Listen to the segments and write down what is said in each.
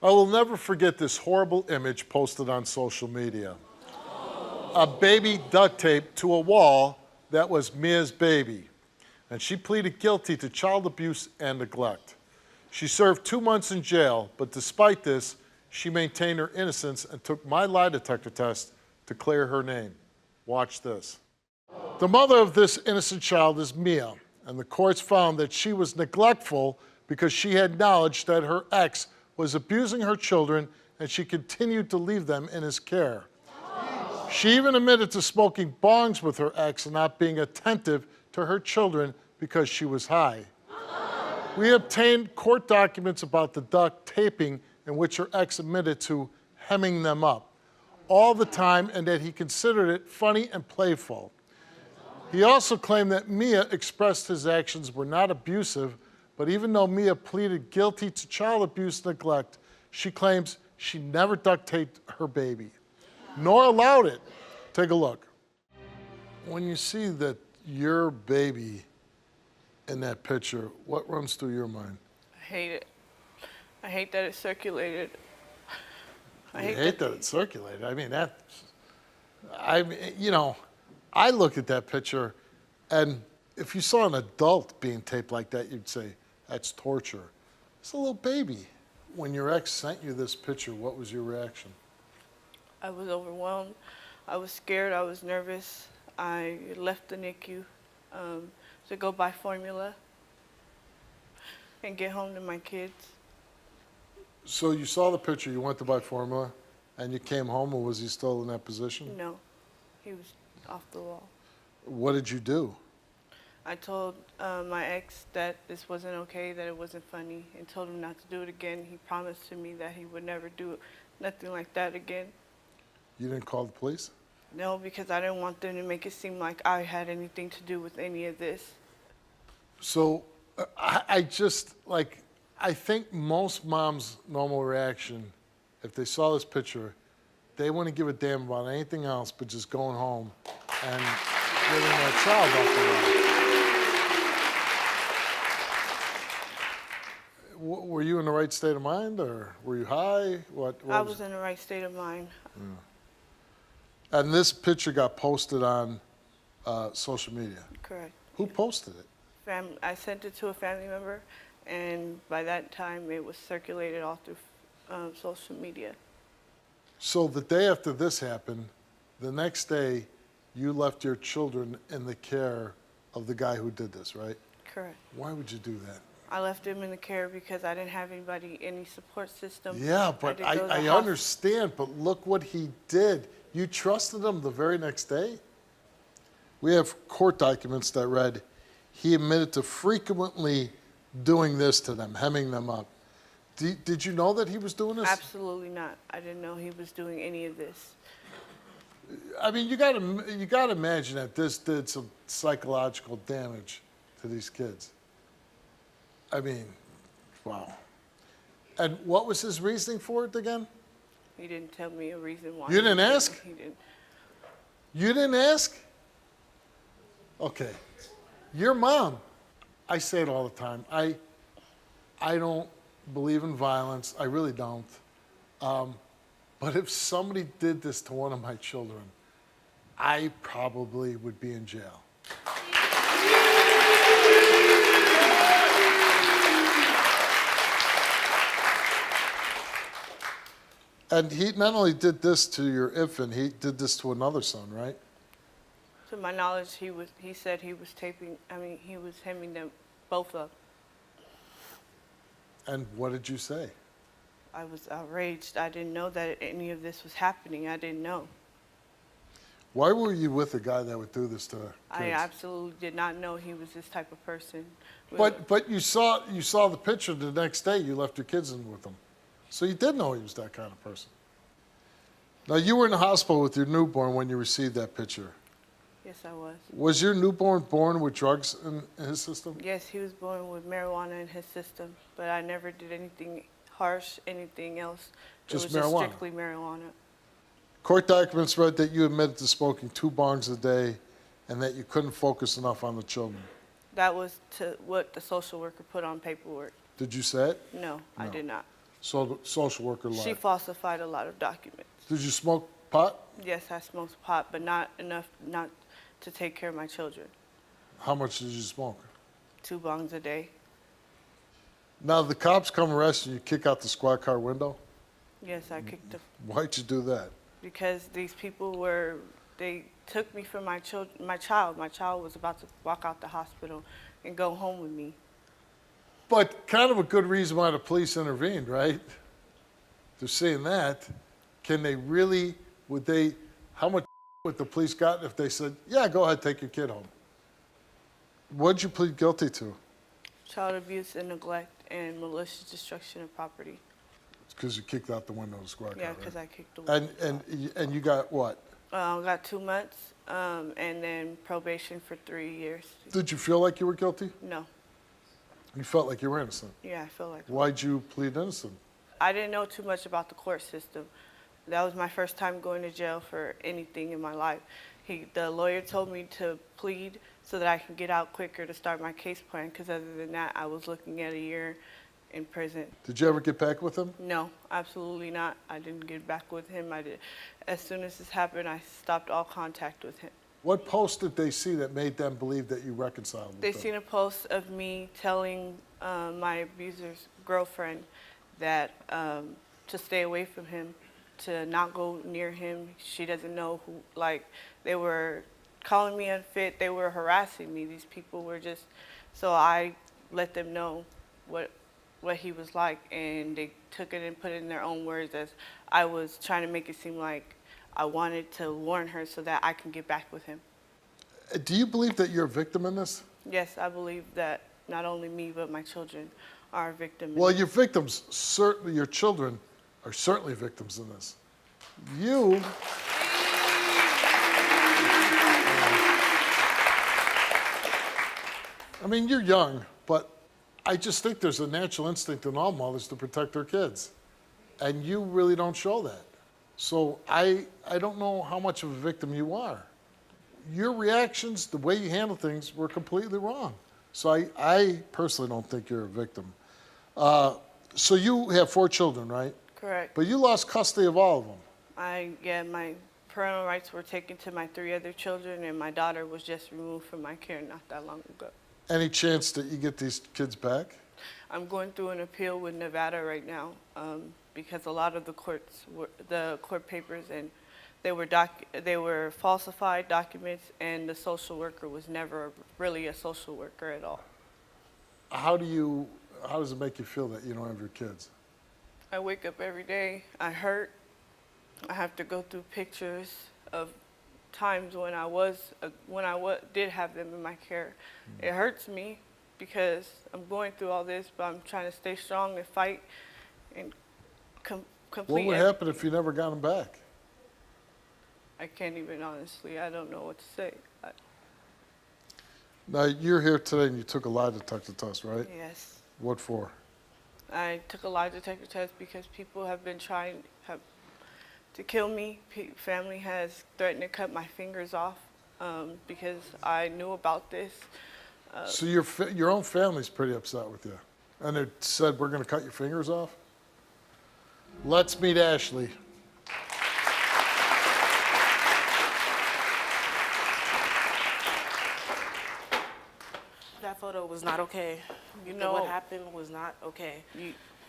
I will never forget this horrible image posted on social media. A baby duct taped to a wall that was Meah's baby, and she pleaded guilty to child abuse and neglect. She served 2 months in jail, but despite this, she maintained her innocence and took my lie detector test to clear her name. Watch this. The mother of this innocent child is Meah, and the courts found that she was neglectful because she had knowledge that her ex was abusing her children and she continued to leave them in his care. She even admitted to smoking bongs with her ex and not being attentive to her children because she was high. We obtained court documents about the duct taping in which her ex admitted to hemming them up all the time and that he considered it funny and playful. He also claimed that Meah expressed his actions were not abusive, but even though Meah pleaded guilty to child abuse and neglect, she claims she never duct taped her baby, nor allowed it. Take a look. When you see that your baby in that picture, what runs through your mind? I hate it. I hate that it circulated. I hate that it circulated. You know, I look at that picture, and if you saw an adult being taped like that, you'd say, that's torture. It's a little baby. When your ex sent you this picture, what was your reaction? I was overwhelmed. I was scared. I was nervous. I left the NICU to go buy formula and get home to my kids. So you saw the picture, you went to buy formula, and you came home, or was he still in that position? No, he was off the wall. What did you do? I told my ex that this wasn't okay, that it wasn't funny, and told him not to do it again. He promised to me that he would never do nothing like that again. You didn't call the police? No, because I didn't want them to make it seem like I had anything to do with any of this. So I think most moms' normal reaction, if they saw this picture, they wouldn't give a damn about anything else but just going home and getting their child off the wall. Were you in the right state of mind, or were you high? I was in the right state of mind. Yeah. And this picture got posted on social media? Correct. Who posted it? I sent it to a family member, and by that time it was circulated all through social media. So the day after this happened, the next day you left your children in the care of the guy who did this, right? Correct. Why would you do that? I left him in the care because I didn't have any support system. Yeah, but I understand, but look what he did. You trusted him the very next day? We have court documents that read, he admitted to frequently doing this to them, hemming them up. Did you know that he was doing this? Absolutely not. I didn't know he was doing any of this. I mean, you got to imagine that this did some psychological damage to these kids. I mean, wow. And what was his reasoning for it again? He didn't tell me a reason why. You didn't ask? He didn't. You didn't ask? Okay. Your mom, I say it all the time. I don't believe in violence. I really don't. But if somebody did this to one of my children, I probably would be in jail. And he not only did this to your infant, he did this to another son, right? To my knowledge, he said he was he was hemming them both up. And what did you say? I was outraged. I didn't know that any of this was happening. I didn't know. Why were you with a guy that would do this to kids? I absolutely did not know he was this type of person. But you saw the picture the next day. You left your kids in with him. So you did know he was that kind of person. Now, you were in the hospital with your newborn when you received that picture. Yes, I was. Was your newborn born with drugs in his system? Yes, he was born with marijuana in his system, but I never did anything harsh, anything else. Just it was marijuana? Just strictly marijuana. Court documents read that you admitted to smoking 2 bongs a day and that you couldn't focus enough on the children. That was what the social worker put on paperwork. Did you say it? No, I did not. So the social worker lied. She falsified a lot of documents. Did you smoke pot? Yes, I smoked pot, but not enough not to take care of my children. How much did you smoke? 2 bongs a day. Now the cops come arrest you, you kick out the squad car window? Yes, I kicked the Why'd you do that? because these people were they took me from my child. My child was about to walk out the hospital and go home with me. But kind of a good reason why the police intervened, right? They're saying that. Can they really, how much would the police got if they said, yeah, go ahead, take your kid home? What'd you plead guilty to? Child abuse and neglect and malicious destruction of property. It's because you kicked out the window of the squad car, Yeah, right? because I kicked the window. And you got what? Got 2 months and then probation for 3 years. Did you feel like you were guilty? No. You felt like you were innocent. Yeah, I feel like Why'd you plead innocent? I didn't know too much about the court system. That was my first time going to jail for anything in my life. The lawyer told me to plead so that I can get out quicker to start my case plan, because other than that, I was looking at a year in prison. Did you ever get back with him? No, absolutely not. I didn't get back with him. As soon as this happened, I stopped all contact with him. What post did they see that made them believe that you reconciled with They them? seen a post of me telling my abuser's girlfriend that to stay away from him, to not go near him. She doesn't know who, like, they were calling me unfit. They were harassing me. These people were just, so I let them know what he was like, and they took it and put it in their own words as I was trying to make it seem like I wanted to warn her so that I can get back with him. Do you believe that you're a victim in this? Yes, I believe that not only me, but my children are a victim. Well, your victims, certainly your children, are certainly victims in this. You, I mean, you're young, but I just think there's a natural instinct in all mothers to protect their kids. And you really don't show that. So I don't know how much of a victim you are. Your reactions, the way you handle things, were completely wrong. So I personally don't think you're a victim. So you have 4 children, right? Correct. But you lost custody of all of them. My parental rights were taken to my 3 other children, and my daughter was just removed from my care not that long ago. Any chance that you get these kids back? I'm going through an appeal with Nevada right now because a lot of the court papers, and they were falsified documents, and the social worker was never really a social worker at all. How does it make you feel that you don't have your kids? I wake up every day, I hurt. I have to go through pictures of times when I did have them in my care. It hurts me because I'm going through all this, but I'm trying to stay strong and fight and complete. What would happen if you never got them back? I can't even, honestly, I don't know what to say. Now, you're here today and you took a lie detector test, right? Yes. What for? I took a lie detector test because people have been trying to kill me. Family has threatened to cut my fingers off because I knew about this. So your own family's pretty upset with you. And they said, we're going to cut your fingers off? Let's meet Ashley. That photo was not okay. You know what happened was not okay.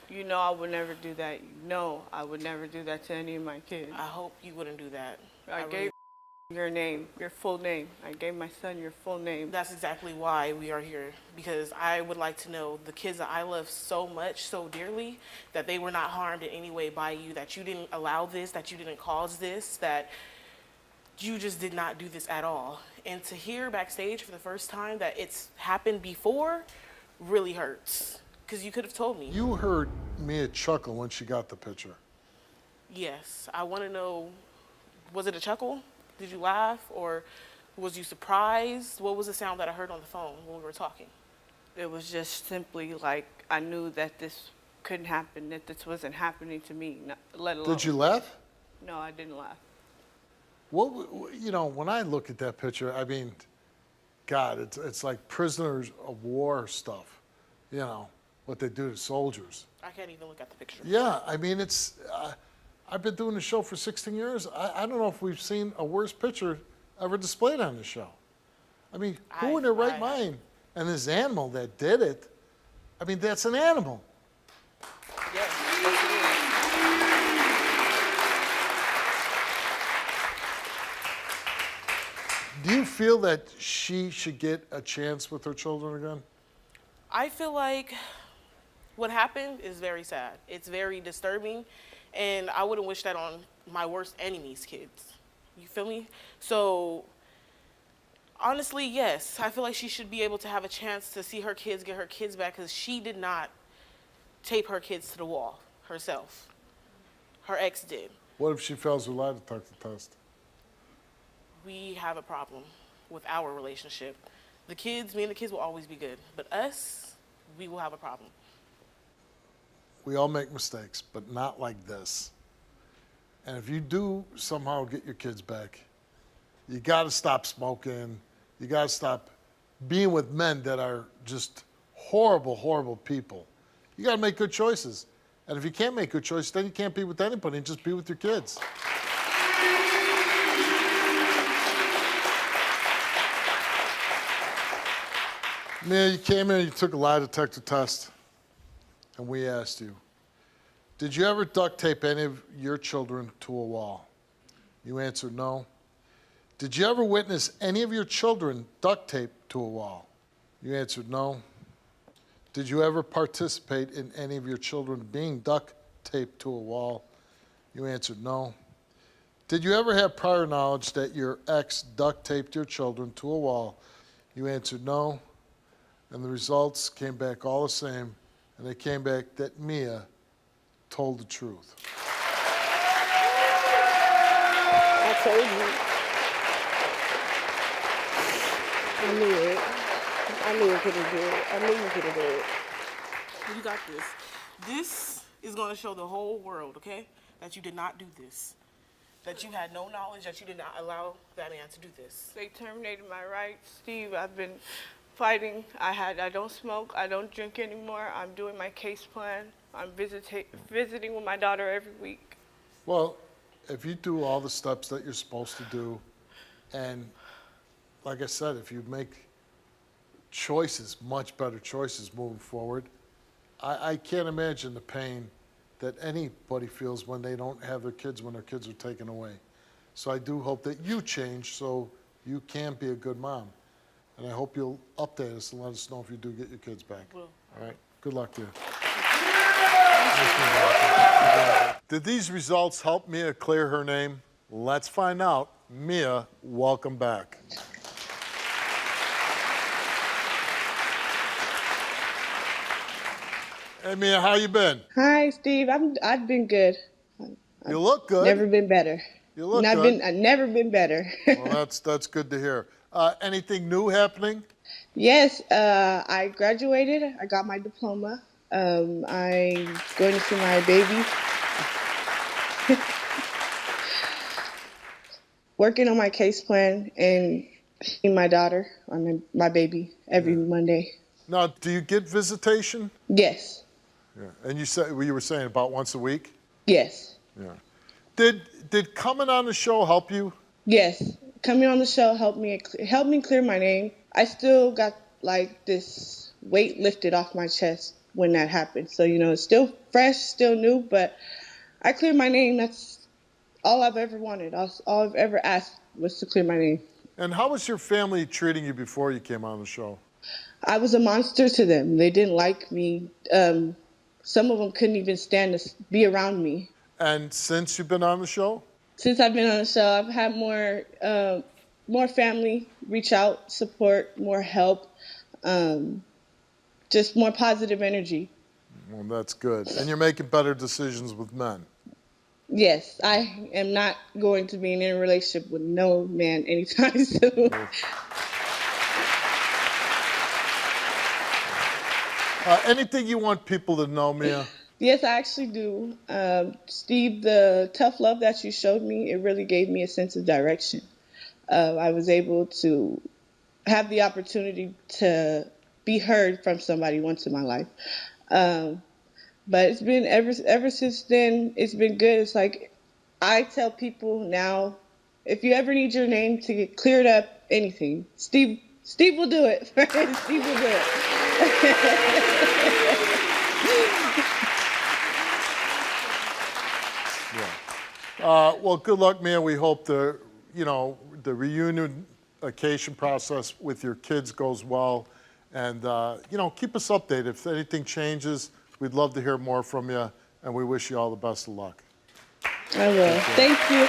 You know I would never do that. You know I would never do that to any of my kids. I hope you wouldn't do that. I gave your name, your full name. I gave my son your full name. That's exactly why we are here, because I would like to know the kids that I love so much, so dearly, that they were not harmed in any way by you, that you didn't allow this, that you didn't cause this, that you just did not do this at all. And to hear backstage for the first time that it's happened before really hurts, because you could have told me. You heard Meah chuckle when she got the picture. Yes, I want to know, was it a chuckle? Did you laugh, or was you surprised? What was the sound that I heard on the phone when we were talking? It was just simply like I knew that this couldn't happen, that this wasn't happening to me, let alone. Did you laugh? No, I didn't laugh. When I look at that picture, I mean, God, it's like prisoners of war stuff, you know. what they do to soldiers. I can't even look at the picture. Yeah, I mean, it's. I've been doing the show for 16 years. I don't know if we've seen a worse picture ever displayed on the show. I mean, who in their right mind? And this animal that did it, I mean, that's an animal. Yes. Do you feel that she should get a chance with her children again? I feel like what happened is very sad. It's very disturbing, and I wouldn't wish that on my worst enemy's kids. You feel me? So, honestly, yes, I feel like she should be able to have a chance to see her kids, get her kids back, because she did not tape her kids to the wall herself. Her ex did. What if she fails her lie detector test? We have a problem with our relationship. The kids, me and the kids will always be good, but us, we will have a problem. We all make mistakes, but not like this. And if you do somehow get your kids back, you got to stop smoking. You got to stop being with men that are just horrible, horrible people. You got to make good choices. And if you can't make good choices, then you can't be with anybody and just be with your kids. Meah, you came in and you took a lie detector test, and we asked you, did you ever duct tape any of your children to a wall? You answered no. Did you ever witness any of your children duct taped to a wall? You answered no. Did you ever participate in any of your children being duct taped to a wall? You answered no. Did you ever have prior knowledge that your ex duct taped your children to a wall? You answered no. And the results came back all the same, and they came back that Meah told the truth. I told you. I knew it. I knew you could have did it. I knew you could have did it. You got this. This is going to show the whole world, okay, that you did not do this. That you had no knowledge, that you did not allow that man to do this. They terminated my rights. Steve, I've been fighting. I don't smoke. I don't drink anymore. I'm doing my case plan. I'm visiting with my daughter every week. Well, if you do all the steps that you're supposed to do, and like I said, if you make choices, much better choices moving forward, I can't imagine the pain that anybody feels when they don't have their kids, when their kids are taken away. So I do hope that you change so you can be a good mom. And I hope you'll update us and let us know if you do get your kids back. Will. All right? Good luck to you. Did these results help Meah clear her name? Let's find out. Meah, welcome back. Hey, Meah, how you been? Hi, Steve. I've been good. You look good. Never been better. You look I've good. I've never been better. Well, that's good to hear. Anything new happening? Yes, I graduated. I got my diploma. I'm going to see my baby. Working on my case plan and seeing my daughter, my baby, every Monday. Now, do you get visitation? Yes. Yeah. And you were saying about once a week? Yes. Yeah. Did coming on the show help you? Yes. Coming on the show helped me clear my name. I still got like this weight lifted off my chest when that happened. So, it's still fresh, still new, but I cleared my name. That's all I've ever wanted. All I've ever asked was to clear my name. And how was your family treating you before you came on the show? I was a monster to them. They didn't like me. Some of them couldn't even stand to be around me. And since you've been on the show? Since I've been on the show, I've had more family reach out, support, more help, just more positive energy. Well, that's good. And you're making better decisions with men. Yes, I am not going to be in a relationship with no man anytime soon. Anything you want people to know, Meah? Yes, I actually do. Steve, the tough love that you showed me, it really gave me a sense of direction. I was able to have the opportunity to be heard from somebody once in my life. But it's been ever since then. It's been good. It's like I tell people now, if you ever need your name to get cleared up, anything, Steve will do it. Steve will do it. Well, good luck, Meah. We hope the reunification process with your kids goes well. And, keep us updated. If anything changes, we'd love to hear more from you. And we wish you all the best of luck. I will. Thank you.